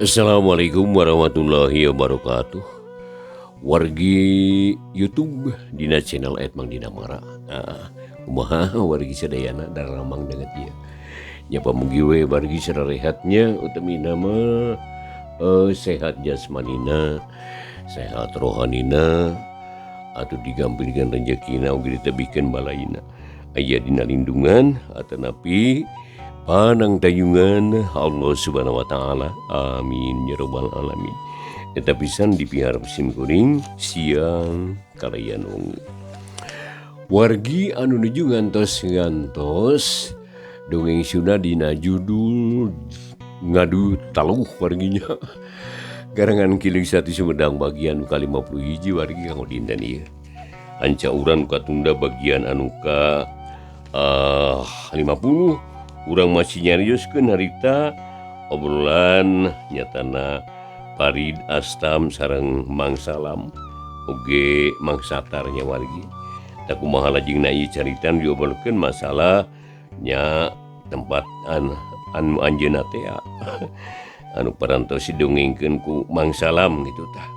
Assalamualaikum warahmatullahi wabarakatuh. Wargi YouTube dina channel Mang Dina Mara. Kumaha wargi sadayana daramang dengan dia. Nya pamugi we wargi sararehatnya utami nama sehat jasmanina, sehat rohanina, atau digampilkan rezekina ugi ditebikeun balaina. Aya dina lindungan atanapi panang dayungan Allah Subhanahu wa taala. Amin ya rabbal alamin. Eta pisan dipiharap sim kuring siang kalayan wengi. Wargi anu nuju ngantos dongeng suna dina judul ngadu taluh warginya. Garangan kiling satu Sumedang bagian ka 51 wargi kanggo dinten ieu. Anca urang katunda bagian anu ka 50. Urang masih nyarioskeun harita obrolan nyatana Farid Astam sareng Mang Salam oge Mang Satarnya wargi. Tak kumaha lajengna ieu caritan diobrolkeun masalah nya tempat anu anjeunna teh anu parantos didongengkeun ku Mang Salam gitu tah.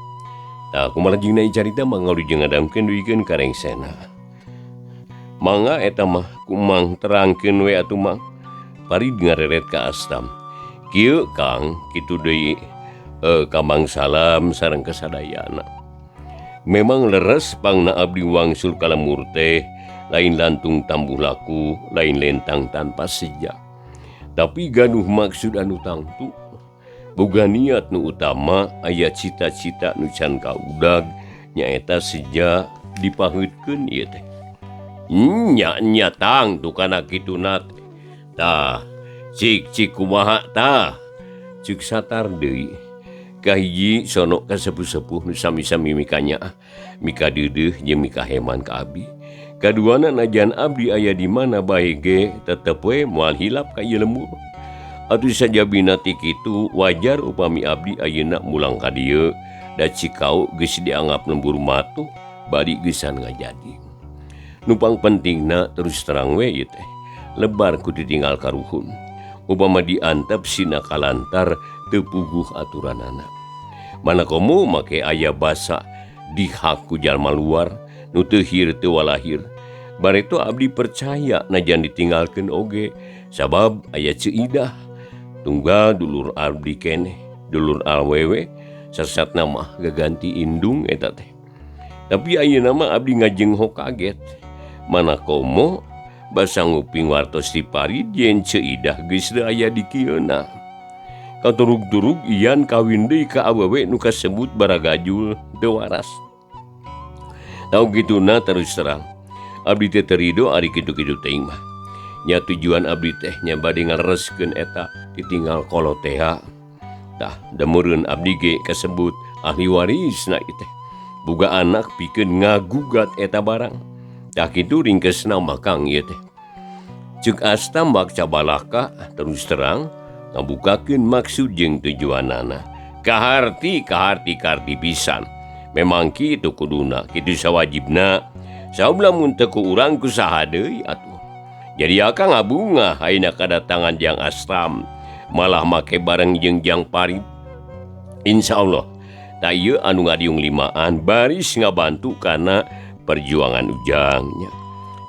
Tah kumaha lajengna ieu carita mangalujeng ngadamkeun duikeun karengsena. Mangga eta mah kumang terangkeun we atuh Mang. Farid ngareret ka Astam. Kieu Kang kitu deui ka Mang Salam sareng kasadayana. Memang leres pangna abdi wangsul ka lemur teh lain lantung tambuh laku, lain lentang tanpa sejak. Tapi gaduh maksud anu tangtu. Boga niat nu utama aya cita-cita nu can kaudag nyaeta seja dipaheutkeun ieu teh. Nya tang tu kana kituna teh. Tah, cik kumaha tah, cik satar deui. Kahiji sono ka sepuh-sepuh nu sami-sami mikanya, mika deudeuh jeung mika heman ka abdi. Kaduana najan abdi aya di mana bae ge tetep we moal hilap ka ieu lembur. Atuh sajabina ti kitu wajar upami abdi ayeuna mulang ka dieu da cikau geus dianggap lembur matuh bari geusan ngajadi. Nupang pentingna terus terang we ieu teh. Lebar ku ditinggal karuhun upama diantep sina kalantar teu puguh aturanana. Mana komo make aya basa dihak ku jalma luar nu teu hir teu walahir. Bareto abdi percaya najan ditinggalkeun oge sabab aya ceuidah tunggal dulur abdi keneh dulur awewe sasatna mah gaganti indung eta teh. Tapi ayeuna mah abdi ngajenghok kaget. Mana komo basa nguping wartos ti Farid yen ceuidah geus teu aya di kieuna. Katurug-turug ian kawin deui ka awewe nu kasebut baragajul teu waras. Tau kituna terus terang abdi teh terido ari kitu-kitu teuing mah. Nya tujuan abdi teh nya bade ngalereskeun eta ditinggal kolotea. Tah dameureun abdi ge kasebut ahli warisna ieu teh. Boga anak pikeun ngagugat eta barang. Tah kitu ringkesna mah Kang ieu teh. Ceuk Astam bakca balaka terus terang ngabukakeun maksud jeung tujuanana. Kaharti karti pisan. Memang kitu kuduna, kitu sawajibna. Sabab lamun teu ku urang kusaha deui atuh. Jadi akang ngabunga ayeuna kadatangan Jang Astam malah make bareng jeung Jang Farid. Insyaallah ta ieu anu ngadiung limaan baris ngabantu kana perjuangan ujangnya.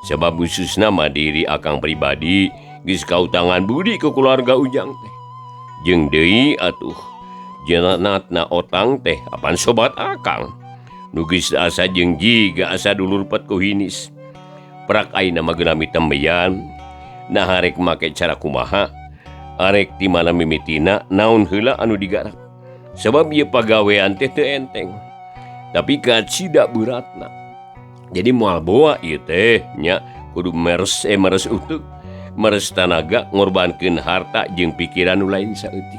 Sebab khususna madiri akang pribadi geus kautangan budi ke keluarga ujang teh. Jeung deui atuh jenatna otang teh apan sobat akang. Nu geus asa jeung jiga asa dulur pet ku hinis. Prak ayeuna mah geulami tembeyan. Nah arek make cara kumaha? Arek ti mana mimitina naon heula anu digarap. Sebab ieu pagawean teh teu enteng. Tapi kacida beratna. Jadi moal boa ieu teh nya kudu meres utuh, meres tanaga ngorbankeun harta jeung pikiran nu lain saeutik.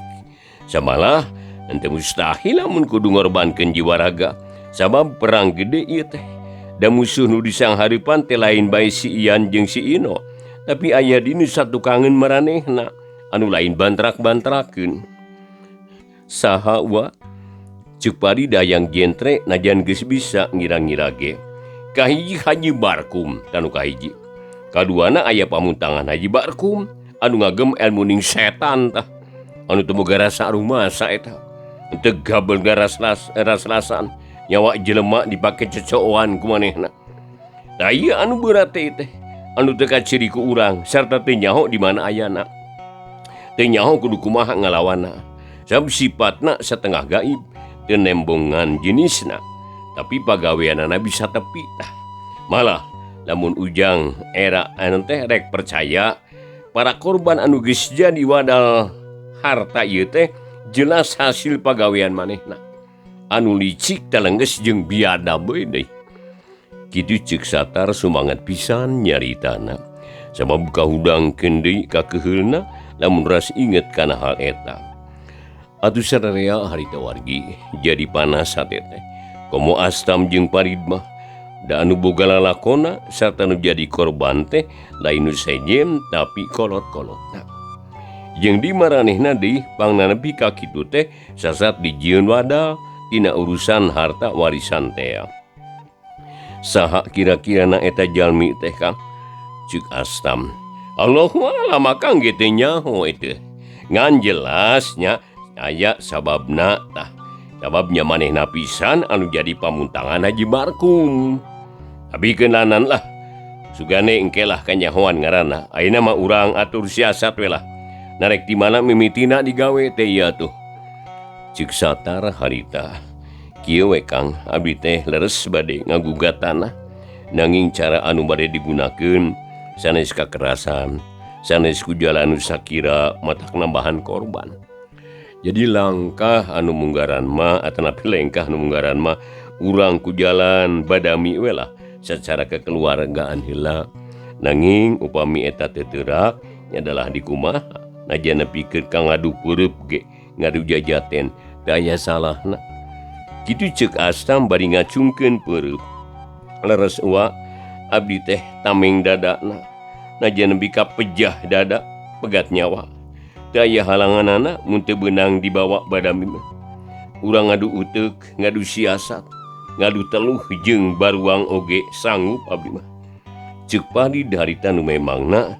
Samalah henteu mustahil lamun kudu ngorbankeun jiwa raga sabab perang gede ieu teh. Da musuh nu disanghareupan teh lain bae si Ian jeung si Ino, tapi aya di nu satukangeun maranehna anu lain bantrak-bantrakeun. Saha wa? Ceuk Farid dayang jentre najan geus bisa ngira-ngira ge. Kahiji Haji Barkum tanu kahiji. Kaduana aya pamuntangan Haji Barkum anu ngagem ilmu ning setan tah. Anu teu boga rasa rumasa eta. tegabel ras-rasan nyawa jelema dipake cocokan ku manehna. Da ieu anu berat teh anu teu kaciri ku urang sarta teu nyaho di mana ayana. Teu nyaho kudu kumaha ngalawanna. Sabab sifatna satengah gaib, teu nembongan jenisna, tapi pagaweanana bisa tepi tah. Malah lamun ujang era anu teh rek percaya para korban anu geus jadi wadal harta ieu teh jelas hasil pagawean manehna. Anu licik talengges jeung biadab deui. Kitu ceuk Satar sumangat pisan nyaritana. Sabab kahudangkeun deui ka keheulna lamun ras inget kana hal eta. Atuh sadarea harita wargi jadi panas hate teh. Komo Astam jeung Parid mah da anu boga lalakonna sarta nu jadi korban teh lain nu sejem tapi kolot-kolotna. Jeung di maranehna deui pangna nepi ka kitu teh sasat dijieun wadal tina urusan harta warisan teh. Saha kira-kirana eta jalmi teh Kang? Ceuk Astam. Allahu a'lam Kang ge teh nyaho eta. Ngan jelasnya aya sababna tah. Sababnya manehna pisan anu jadi pamuntangan Haji Barkum. Abikeun lanan lah. Sugane engke lah kanyahoan ngaranna. Ayeuna mah urang atur siasat we lah. Narek di mana mimitina digawe teh ieu tuh. Ceuk Satar harita. Kieu we Kang, abdi teh leres bade ngagugat tanah. Nanging cara anu bade digunakeun sanes kakerasan, sanes ku jalan anu sakira matak nambahan korban. Jadi langkah anu munggaran mah atanapi lengkah anu munggaran mah urang ku jalan badami we lah secara kekeluargaan heula. Nanging upami eta teu teurak adalah di kumaha najana pikeun ka ngadu peureub ge ngadu jajaten teu aya salahna. Kitu ceuk Astam bari ngacungkeun peureub. Leres uwa abdi teh tameng dadana. Najan nepi ka pejah dada pegat nyawa. Teu aya halanganana mun teu beunang dibawa badami mah. Urang ngadu uteuk, ngadu siasat, ngadu teluh jeung baruang oge sanggup abdi mah. Ceuk Parid harita nu memangna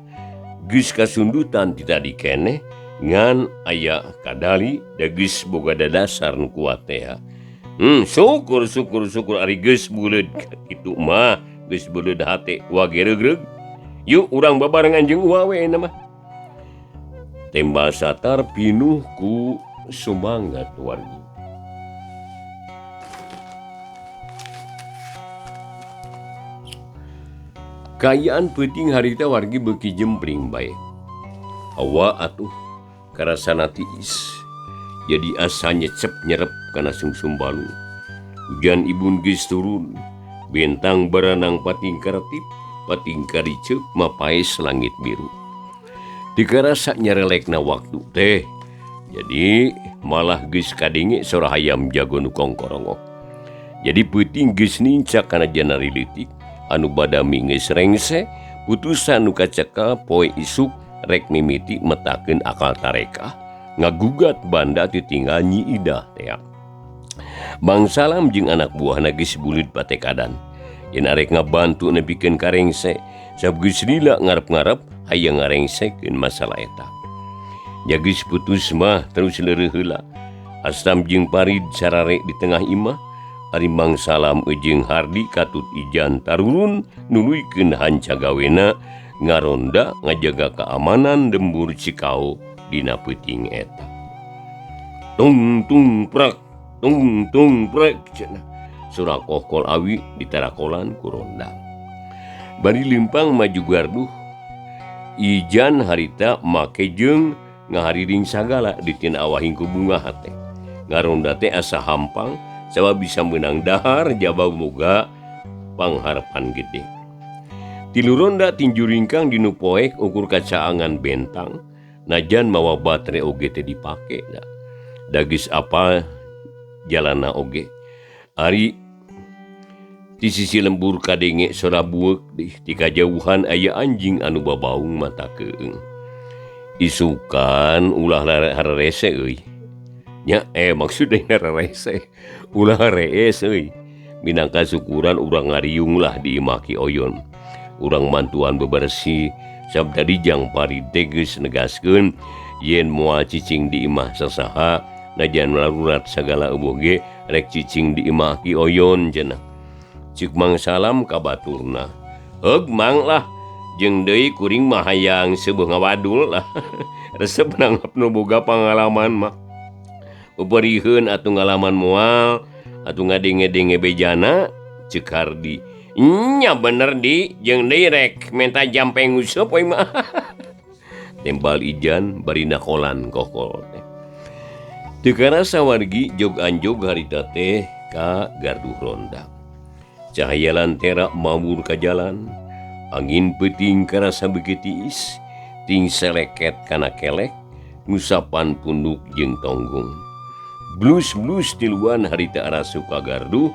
geus kasundutan ti tadi keneh ngan aya kadali da geus boga dadasar nu kuat teh. Syukur ari geus buleud kitu mah geus buleud hate wa geregreg. Yuk urang babarengan jeung uwa we mah. Tembal Satar pinuh ku sumangat wargi. Kayaan peuting harita wargi beuki jempling bae. Hawa atuh karasana tiis. Jadi asa nyecep nyerep kana sungsum balu. Hujan ibun geus turun, bentang berenang pating karetip, pating kariceup mapaes langit biru. Dikarasa nyarelekna waktu teh. Jadi malah geus kadenge sora hayam jago nu kongkorongo. Jadi peuting geus nincak kana janari leutik anu badami geus rengse, putusan nu kaceka poe isuk rek mimiti metakeun akal tarekah. Ngagugat banda titinggal Nyi Idah teh. Bang Salam jeung anak buahna geus buleud patekadan. Yen arek ngabantu nepikeun karengse, sabab geus lila ngarep-ngarep hayang ngarengsekeun masalah eta. Ya geus putus mah terus leureuh heula. Astam jeung Parid sarare di tengah imah, ari Bang Salam jeung Hardi katut ijan tarurun nuluykeun hanca gawena ngaronda ngajaga keamanan dembur Cikau dina peuting eta. Tung tung prak cenah. Surah kokol awi ditarakolan ku ronda. Bari limpang maju garduh. Ijan harita make jeung ngahariring sagala di tina awahing ku bunga hate. Ngaronda teh asa hampang sabab bisa menang dahar jaba boga pangharapan gede. Tilu ronda tinju ringkang dinu poek ukur kacaangan bentang. Najan mawa baterai oge teh dipake da. Dagis apa jalana oge. Ari di sisi lembur kadenge sora buek di kajauhan aya anjing anu babaung mata keung. Isukan ulah hararese euy. Nya maksudna hararese. Ulah rees euy. Minangka syukuran urang ngariung lah di imaki oyon. Urang mantuan bebersih sabda dijang Parid teh geus negaskeun yen moal cicing di imah sasaha najan larurat sagala eueuh rek cicing di imah Ki Oyon cenah. Ceuk Mang Salam ka baturna, "Heug Mang lah, jeung deui kuring mah hayang seueuh ngawadul lah." Resep nanggap nu boga pangalaman mah. Uparieun atuh ngalaman moal, atuh ngadenge-denge bejana, ceuk Hardi. "Nya bener di, jeung deui rek menta jampe nguseup we mah." Tembal Ijan bari nakolan kokol teh. Teu karasa wargi jog-anjog harita teh ka garduh ronda. Cahaya lantera mawur ka jalan, angin peuting karasa beuki tiis, ting seleket kana kelek, ngusapan punduk jeung tonggong. Blus-blus tiluan harita arasup ka garduh,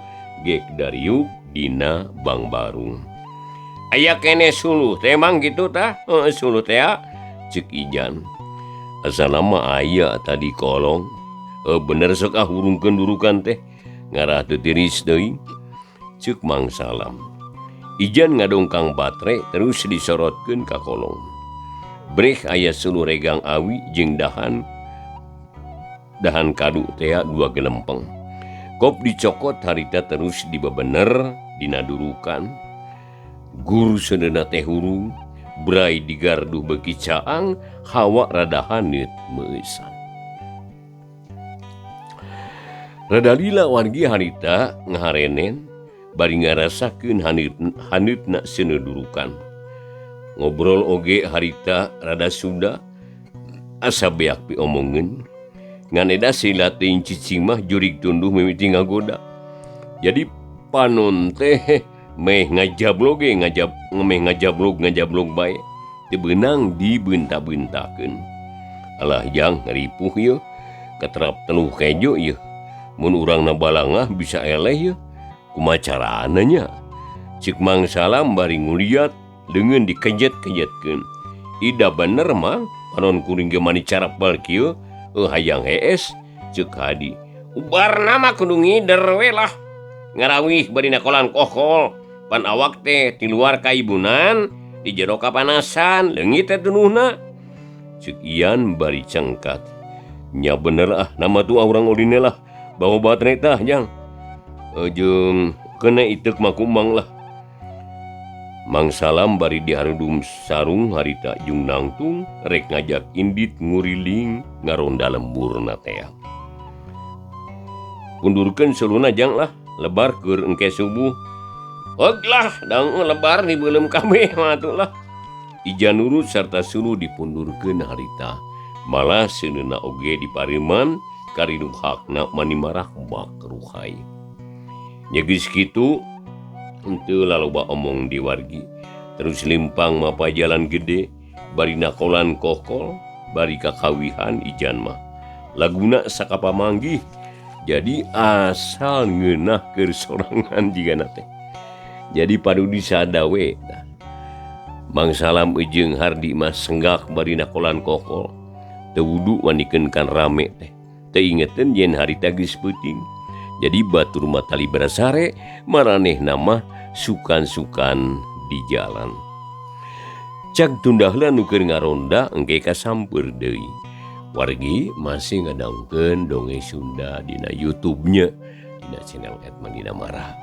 gek dariuk dina Bang Barung. "Aya kene suluh teh Mang kitu tah?" "Heuh suluh teh," ceuk Ijan. "Asana mah aya tadi kolong." "Bener sok hurungkeun durukan teh, ngarah teu tiris deui," ceuk Mang Salam. Ijan ngadongkang batre terus disorotkeun ka kolong. Breh aya suluh regang awi jeung dahan kadu teh 2 gelempeng. Kop dicokot harita terus dibebener dina durukan. Gur seundeuna teh hurung, brai digarduh beuki caang, hawa rada haneut meusan. Rada lila wargi harita ngaharenen, bari ngarasakeun haneutna seuneu durukan. Ngobrol oge harita rada sunda, asa beak piomongeun. Ngan eda sila teuing cicing mah jurig tunduh mimiti ngagoda. Jadi panon teh meh ngajablog bae, teu beunang dibenta-bentakeun. Alah jang ngeripuh yeuh, katerap teluh kejo yeuh. Mun urangna balangah bisa eleh yeuh, kumaha carana nya? Ceuk Mang Salam bari nguliat leungeun dikejet-kejetkeun. "Ida bener Mang, panon kuring ge mani carapel kieu." "Hayang hees," ceuk Hadi. "Ubarna mah kudu ngider we lah. Ngarawih bari nakolan kokol, pan awak teh ti luar kaibunan, di jero kapanasan, leungit teh tunuhna." Ceuk Ian bari cengkat. "Nya bener nama tu urang uline lah, bawa batre tah jang. Jeung kena iteuk mah kumang lah." Mang Salam bari diharudum sarung harita jeung nangtung rek ngajak indit nguriling ngaronda lemburna teh. "Pundurkeun suluna jang lah, lebar keur engke subuh." "Heug lah, dang lebar dibeuleum kabeh mah atuh lah." Ijan nurut sarta suluh dipundurkeun harita. Malah seundeuna oge dipareman karinup hakna mani marah bak ruhai. Nya geus kitu henteu laloba omong di wargi. Terus limpang mapa jalan gede, bari nakolan kokol, bari kakawihan Ijan mah. Laguna sakapamanggih, jadi asal ngeunah keur sorangan jigana teh. Jadi padu disadawe. Mang Salam jeung Hardi mah senggak bari nakolan kokol. Teu wudu wanikeun kan rame teh. Teu ingeteun yen harita geus peuting. Jadi batur matali berasare, maranehna mah sukan-sukan di jalan. Cak tundahna nu keur ngaronda engke kasampeur deui. Wargi masih ngadangkeun dongeng Sunda dina YouTube-nya, dina channel @mandina marah.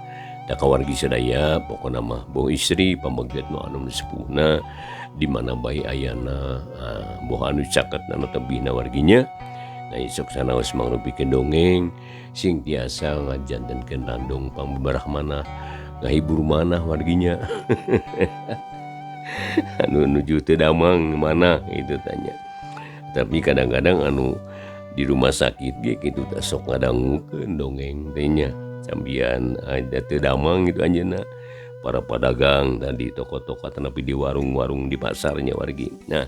Da ka wargi sadaya pokona mah boh istri pamegget nu anu sepuhna di mana bae ayana, boh anu caketna nu tebihna warginya. Nah isok sanaos mangrupikeun dongeng sing tiasa ngajantenkeun randong pambebarah manah, ngahibur manah warginya. Anu nuju teu damang mana itu tanya. Tapi kadang-kadang anu di rumah sakit ge kitu teh sok ngadangukeun dongeng teh nya. Cambian ada teu damang gitu anjeunna. Para pedagang tadi toko-toko tanapi di warung-warung di pasarnya wargi. Nah,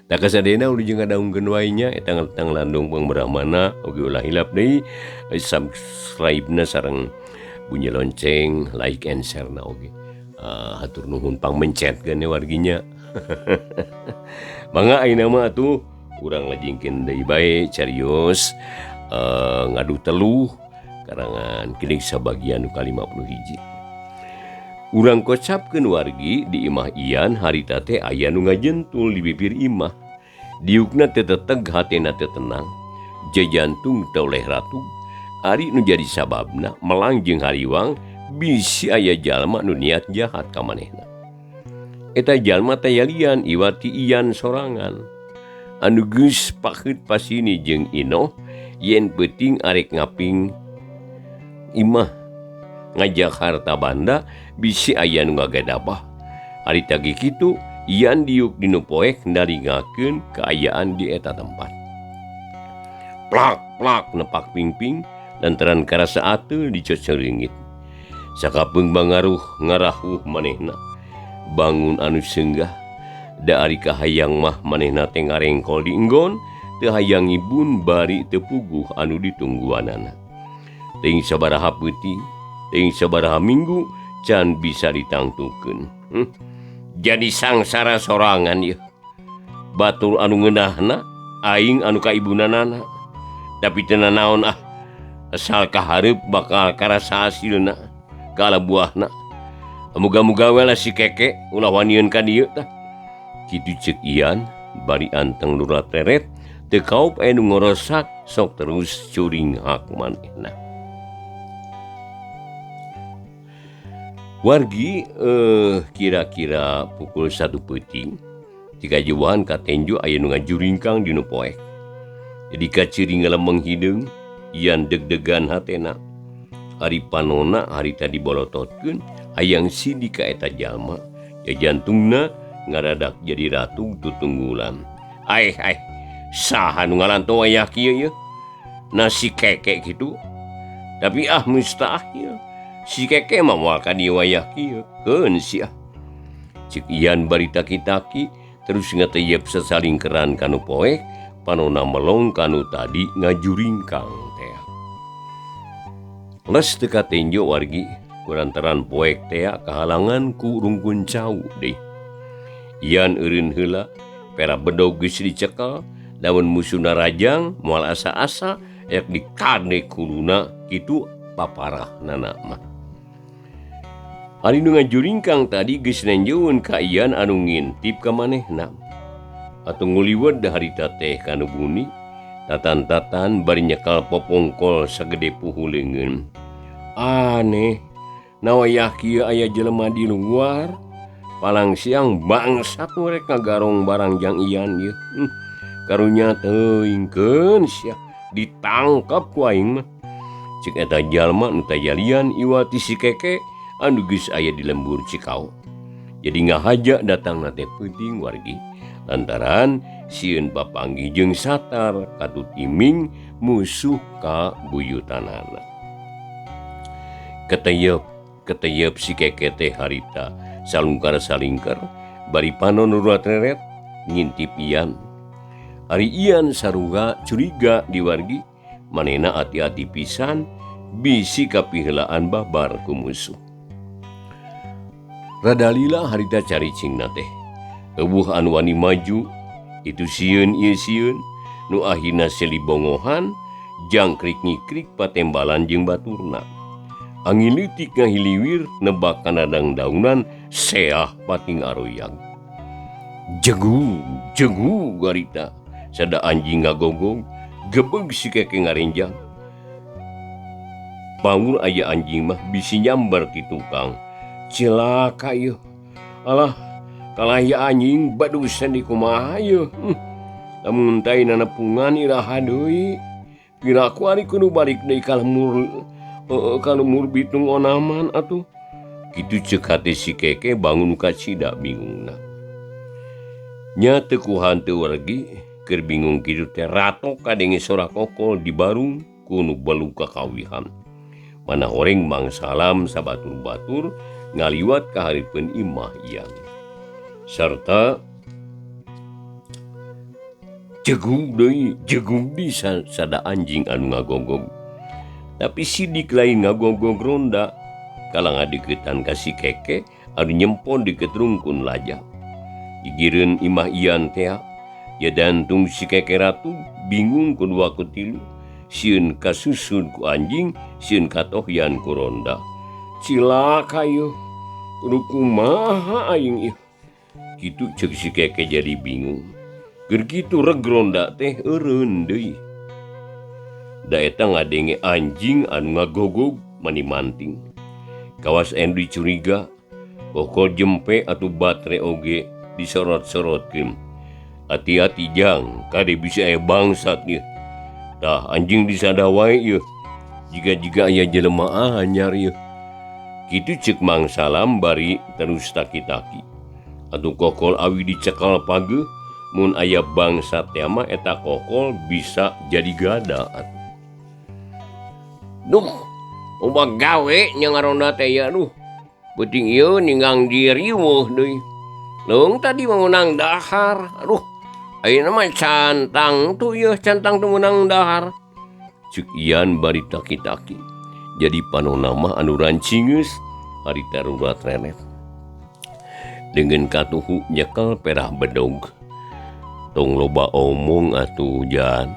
tak kasadena udah jeung ngadaungkeun wae nya eta landung pambebarah manah oge ulah hilap deui. Subscribe-na sareng bunyi lonceng, like and share na oge. Hatur nuhun pang mencetkeun warginya. Mangga ayeuna mah atuh urang lajengkeun deui bae carios ngadu teluh karangan kilik sabagian nu ka-51. Urang kocapkeun wargi di imah Ian harita teh aya nu ngajentul di bibir imah. Diukna teu teteg hatena teu tenang. jajantung oleh ratu ari nu jadi sababna melangjeng hariwang bisi aya jalma nu niat jahat ka manehna. Eta jalma teh lian iwati ian sorangan anu geus pakeut pasini jeung Inoh yen penting arek ngaping imah ngajak harta banda bisi aya nu ngagadabah. Ari tagi kitu ian diuk dinu poek ndaringakeun kaayaan di eta tempat. Plak nepak pingping lantaran karasa ateul dicocoreungit. Sakapeung bangaruh ngarahuh manehna bangun anu senggah da ari kahayang mah manehna teh ngarengkol di enggon teu hayang ibun bari teu puguh anu ditungguanana. Teuing sabaraha peuting, teuing sabaraha minggu can bisa ditangtukeun. Jadi sangsara sorangan ieu. Batur anu ngeunahna aing anu kaibunanana. Tapi teu naon asal kahareup bakal karasa hasilna kala buahna. Muga-muga we si keke ulah wanieun ka dieu tah. Kitu ceuk Ian bari anteng lurat reret teu kaup aya nu ngorosak sok terus curing hak manehna. Wargi kira-kira pukul 1 peuting ti kajuan ka tenjo aya nu ngajuringkang dinu poek. Jadi kaciri ngelemeng hideung Ian deg-degan hatena. Ari panona harita dibolototkeun hayang sidi ka eta jalma ya jantungna ngaradak jadi ratu tutunggulan. Saha nu ngalanto wayah kieu ye? Nasi keke gitu. Tapi mustahil. Si keke mah moal ka dieu wayah kieu. Keun sia. Cik Ian bari taki-taki terus ngateyep sasalingkeran kanu poek panona melong kanu tadi ngajuringkang teh. Les teu katenjo wargi kurantaran poek teh kahalangan ku rungkun cau deui. Ian eureun heula pera bedog geus dicekel lamun musuhna rajang moal asa-asa yak dikade kuluna kitu paparahnana mah. Ari nu ngajuringkang tadi geus nenjeueun ka Ian anu ngintip ka manehna. Atuh nguliwed da harita teh kanu buni tatan-tatan bari nyekal popongkol sagede puhu leungeun. Aneh, nawayah kieu aya jelema di luar palang siang bangsat rek ngagarong barang jang Ian ieu. Karunya teuingkeun sia ditangkap ku aing mah. Cik eta jalma nu tayalian iwati si keke anu geus aya di lembur Cikau. Jadi ngahaja datangna teh peuting wargi lantaran sieun papanggih jeung satar katut iming musuh ka buyutanana. Keteyep si keke teh harita salungkar-salingker bari panon nuruat reret ngintip Ian. Ari Ian saruga curiga di wargi manehna hati-hati pisan bisi kapiheulaan babar ku musuh. Radalila harita caricingna teh eueuh anu wani maju itu sieun ieu sieun nu ahina selibongohan jangkrik ngikrik patembalan jeung baturna. Angin leutik ngahiliwir nebak kana dangdaunan seah pating aroyang. Jegu garita sada anjing ngagonggong gebeg si keke ngarenjang. Bangun aya anjing mah bisi nyambar ti tukang. Cilaka ieu. Alah kalah ya anjing badusan di kumaha ieu. Lamun tai nanapungan iraha deui. Piraku ari kudu balik deui ka lemur bitung onaman atuh. Kitu ceuk hate si keke bangun ka cida bingungna. Nya teu ku hanteu wargi keur bingung kitu teh ratok kadenge sora kokol di barung ku nu belu kakawihan. Mana horeng mangsalam sabatur-batur ngaliwat ka hareupeun imah Ian. Sarta jegung deui sada anjing anu ngagonggong. Tapi sidik lain ngagonggong ronda kala ngadeukeutan ka si keke anu nyempon deukeut rungkun lajang. Digireun imah Ian teh ya dantung si keke ratu bingung kedua kutilu sieun kasusun ku anjing sieun katohyan ku ronda. Cilaka ieu kudu kumaha aing ieu. Kitu ceuk si keke jadi bingung. Keur kitu reg ronda teh eureun deui. daeta ngadenge anjing anu ngagogog manimanting. Kawas Endri curiga, kokol jempe atau baterai oge disorot-sorotkeun. Hati-hati jang, kade bisa bangsat ya. Tah anjing disadawai ya. Jika aya jelema anyar ya. Kitu cek Mang Salam bari terus taki-taki. Atuh kokol awi dicekal page, mun aya bangsat teh mah eta kokol bisa jadi gada. Duh, loba gawe nya ngaronda teh ya duh. Penting ieu ninggang diriweuh deui. Leung tadi menang dahar. Aduh, ayeuna mah cantang tuh ieu cantang teu menang dahar. Cek Ian bari taki-taki. Jadi panonna mah anu rancingeus harita rurat renet. Dengan katuhu nyekel perah bedog. Tong loba omong atuh Jan.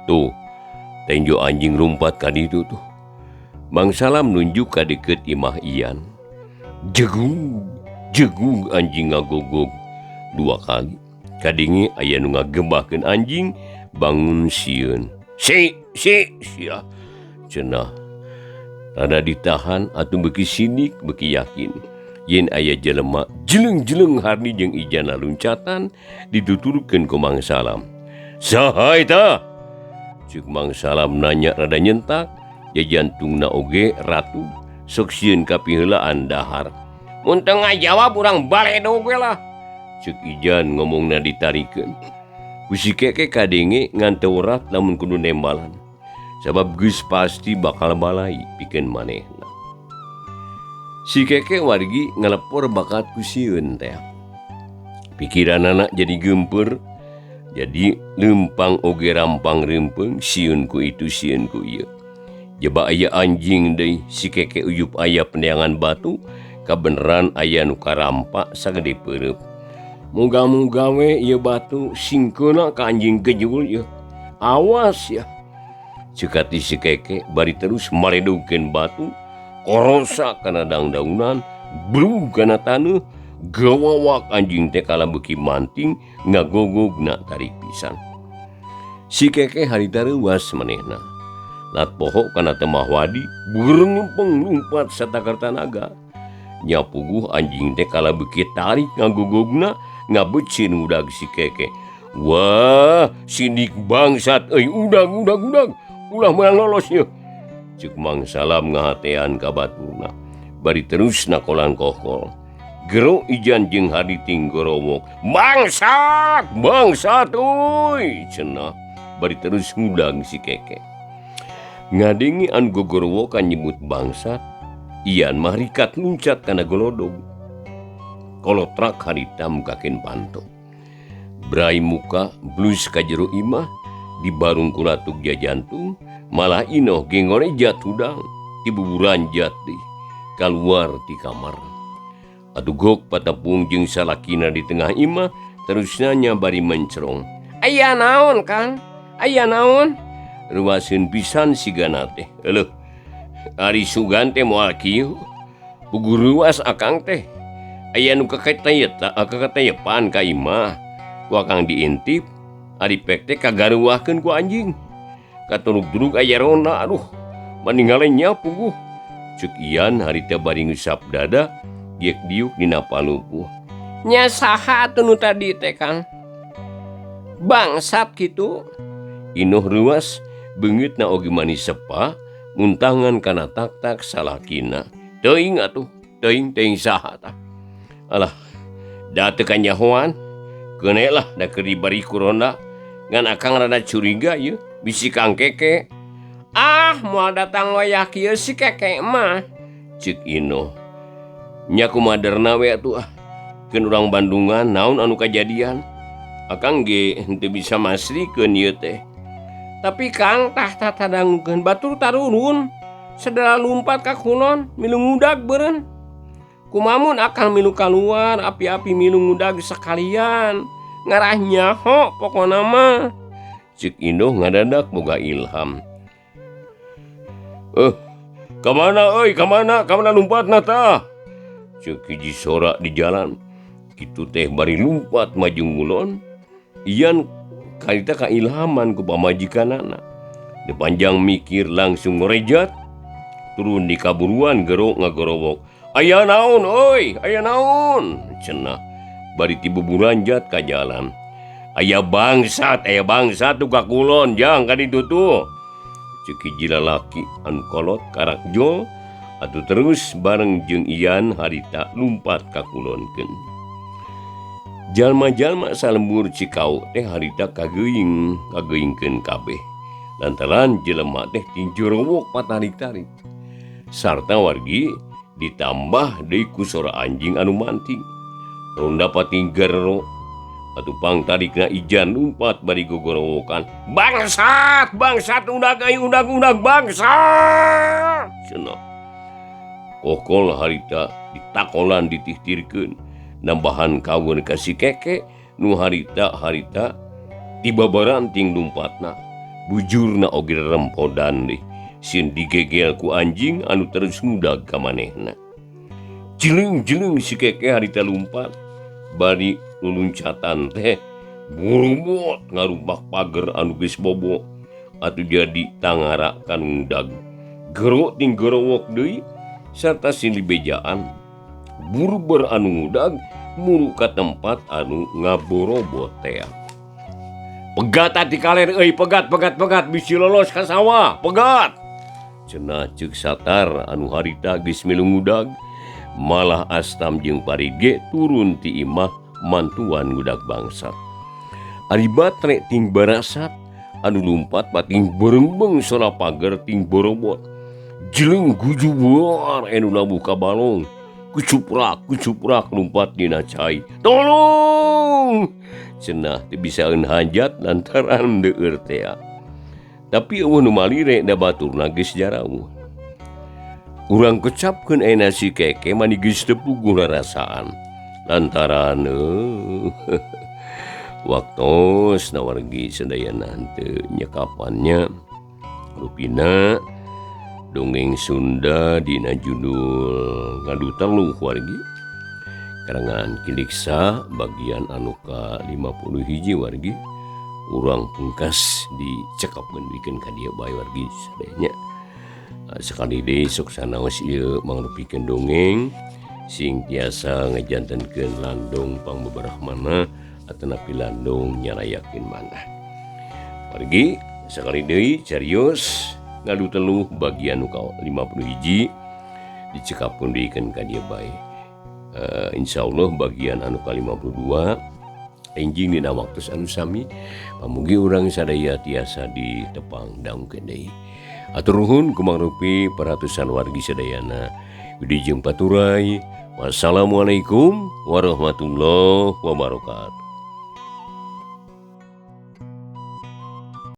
Tuh, tenjo anjing rumpat ka ditu tuh. Mang Salam nunjuk ka deket imah Ian. Jegung anjing ngagogog 2 kali. Kadenge aya nu ngagembahkeun anjing bangun sieun. Si ya. Cenah. Rada ditahan atuh beuki sinik beuki yakin. Yen aya jelema jeleng-jeleng harni jeung ijana luncatan dituturkeun ku Mang Salam. Saha eta? Ceuk Mang Salam nanya rada nyentak. Ya jantungna oge ratu sok sieun kapiheulaan dahar. Mun teu ngajawab urang baledog we lah. Ceuk Ijan ngomongna ditarikeun. Ku si Keke kadenge ngan teu urat lamun kudu nembalan. Sabab geus pasti bakal balai pikeun manehna. Si Keke wargi ngalepor bakat ku sieun teh. Pikiranana jadi gempeur. Jadi lempang oge rampang rempeng sieun ku itu sieun ku ieu. Jeba aya anjing deui si Keke uyup aya pendeangan batu kabeneran aya nu karampak sagede peureup. Muga-muga we ieu batu singkeuna ka anjing gejul ieu. Awas ya. Cekati si Keke bari terus maredogkeun batu korosa kana daun-daunan brug kana taneuh gawawak anjing teh kala beuki manting ngagogogna tarik pisan. Si Keke harita reuwas manehna. Lat poho kana temah wadi burung lumpat satakar tanaga. Nyapuguh anjing teh kala beuki tarik ngagogogna ngabeucin udag si Keke. Wah, sinik bangsat euy udag. Ulah meunang lolos ieu. Ceuk Mang Salam ngahatean ka baturna. Bari terus nakolan kokol. Gero Ijan jeung Hadi tinggorowok. Bangsat euy cenah. Bari terus ngudag si Keke. Ngadengi anu gogorowo kan nyebut bangsat, Ian mah rikat luncat kana golodog. Kolotrak harita mukakeun panto. Brai muka blus ka jero imah, dibarung kulatuk jajantung, malah inoh gengone jat hudang, tibuburan jat deui, kaluar di kamar. Atuh gok patapung jeung salakina di tengah imah, terus nanya bari mencerong. Aya naon Kang? Aya naon? Ruaseun pisan sigana teh. Eleuh, ari sugan teh moal kieu. Puguh ruas akang teh. Aya nu kakateyepan ka imah. Ku akang diintip, ari pek teh kagaruahkeun ku anjing. Katurug-turug aya ronda, aduh, maningale nya puguh. Ceuk Ian harita bari ngusap dada, diek diuk dina palupuh. Nya saha atuh nu tadi teh Kang? Bangsat kitu. Inuh ruas beungeutna oge manis sepa muntangan kana tak-tak salakina. Teuing atuh, teuing saha tah. Alah, da teu kanyahoan. Keune lah da keur dibari ku ronda. Ngan akang rada curiga ieu, bisi Kang Keke. Ah, moal datang wayah kieu si Keke mah. Ceuk Ino. Nya kumaderna we atuh ah. Keun urang Bandungan naon anu kajadian. Akang ge henteu bisa masrikeun ieu teh. Tapi Kang tah tadangukeun batur tarurun. Sedara lumpat ka kunon milu ngudag beureun. Kumamun akang milu kaluar api-api milu ngudag sakalian. Ngarah nyaho pokona mah. Ceuk Indoh ngadadak boga ilham. Kamana euy, kamana lompatna tah? Ceuk hiji sorak di jalan. Kitu teh bari lumpat maju ngulon. Ian karita kailhaman ku pamajikanana. Dipanjang mikir langsung ngerejat turun di kaburuan gerok ngagorowok. Aya naon oi, aya naon cenah. Bari ti buburanjat ka jalan. Aya bangsat tuh ka kulon jang ka ditu tuh. Ceuk hiji lalaki anu kolot karak jol atuh terus bareng jeung Ian harita lumpat ka kulonkeun. Jalma-jalma salembur Cikau teh harita kageuyingkeun kabeh. Lantaran jelema teh tinjorowok patarik-tarik. Sarta wargi ditambah deui ku sora anjing anu manting. Ronda pating gero atuh pangtarikna Ijan lumpat bari gogorowokan. Bangsat undag bangsat cenah. Kokol harita ditakolan ditihtirkeun nambahan kawin ka si keke nu harita tiba baranting lumpatna. Bujurna oge rempodan deh sin digegel ku anjing anu terus ngudag ka manehna. Jeleng si keke harita lumpat bari luluncatan teh burumot ngarumbak pager anu geus bobo atuh jadi tangara kan ngudag. Gero ting gerowok deui sarta sin libejaan buru anu ngudag muru ka tempat anu ngaborobot teh. Pegat ati kaler euy pegat bisi lolos ka sawah pegat cenah ceuk satar anu harita geus milu ngudag malah Astam jeung Parige turun ti imah mantuan ngudag bangsat. Ari batre ting barasat anu lumpat pating berengbeng sola pager ting borobot jeleng gujubar anu labuh ka balong kucuprak lumpat dina cai. Tolong cenah teu bisaeun hajat lantaran deueur teh. Tapi eueuh nu malire da baturna geus jarawuh. Urang kecapkeun ayeuna si keke mani geus teu puguh rasaan lantaran waktos na wargi sadayana henteu nyekapannya rupina dongeng Sunda dina judul Ngadu Teluh wargi karangan Kiliksa bagian anu ka 51 wargi urang pungkas dicekapkeun bikin ka dieu bae wargi sadayanya. Sekali deui sok sanaos ieu mangrupikeun dongeng sing tiasa ngajantenkeun landong pangbeberahmana atanapi landong nyarayakeun manah. Wargi sekali deui carios Ngadu Teluh bagian nu ka 51 dicekapkeun deuykeun ka dieu bae. Insyaallah bagian anu ka 52 enjing dina waktu anu sami pamugi urang sadaya tiasa ditepang daungkeun deui. Atur nuhun kumangrupi paratusan wargi sadayana. Wilujeng paturai. Wassalamualaikum warahmatullahi wabarakatuh.